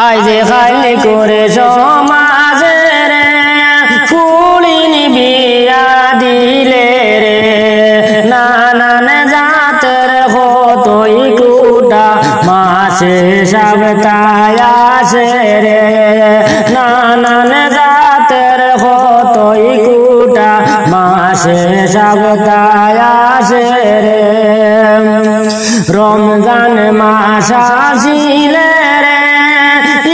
আজ খালি করে সমাজে রে ফুলিন বিয়া দিলে রে নানান জাতের হতই কুটা মাসে সপ্তায় আসে রে নানান জাতের হতই কুটা মাসে সপ্তায় আসে রে রমজান মাস আসিলে রে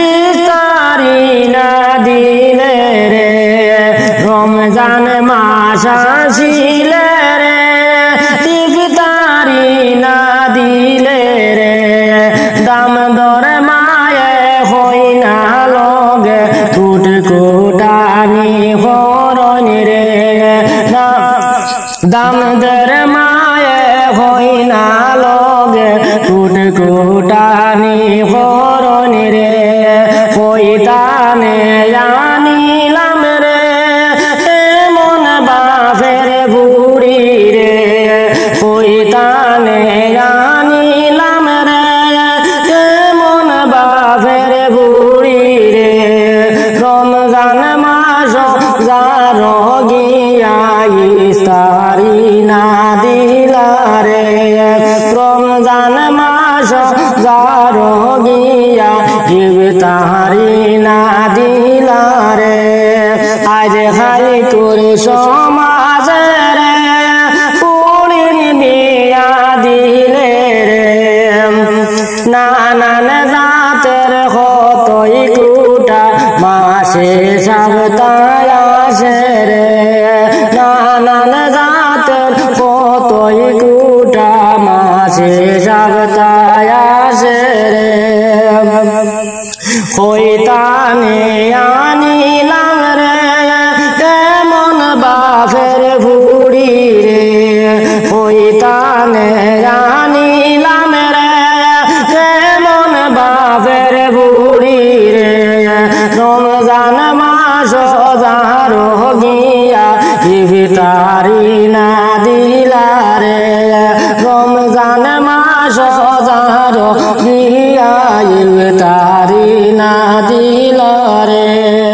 ইফতারি না দিলে রে রমজান মাস আসিলে রে ইফতারি না দিলে রে দাম দর মায়ে হই না লগে ফুট কুটানি হরণ রে দাম দর মায়ে হই না লগে ফুট কুটানি হরণ রে পৈতানে জানিলাম রে এমন বাপের বুড়ি রে পৈতানে জানিলাম রে এমন বাপের বুড়ি রে রমজান মাস যার গিয়া ইফতারি না দিলা রে রমজান মাস যার গিয়া ইফতারি না দিলা রে আজ খালি করে সমাজে রে ফুলিন বিয়া দিলে রে নানান জাতের হতই কুটা মাসে সপ্তায় আসে রে নানান জাতের হতই কুটা মাসে সপ্তায় আসে রে হইতানে আনিলাম রে কেমন বাপের বুড়ি রে হইতানে আনিলাম রে কেমন বাপের বুড়ি রে রমজান মাস যার গিয়া ইফতারি না দিলা রে রমজান মাস যার গিয়া ইফতারি না দিলা রে।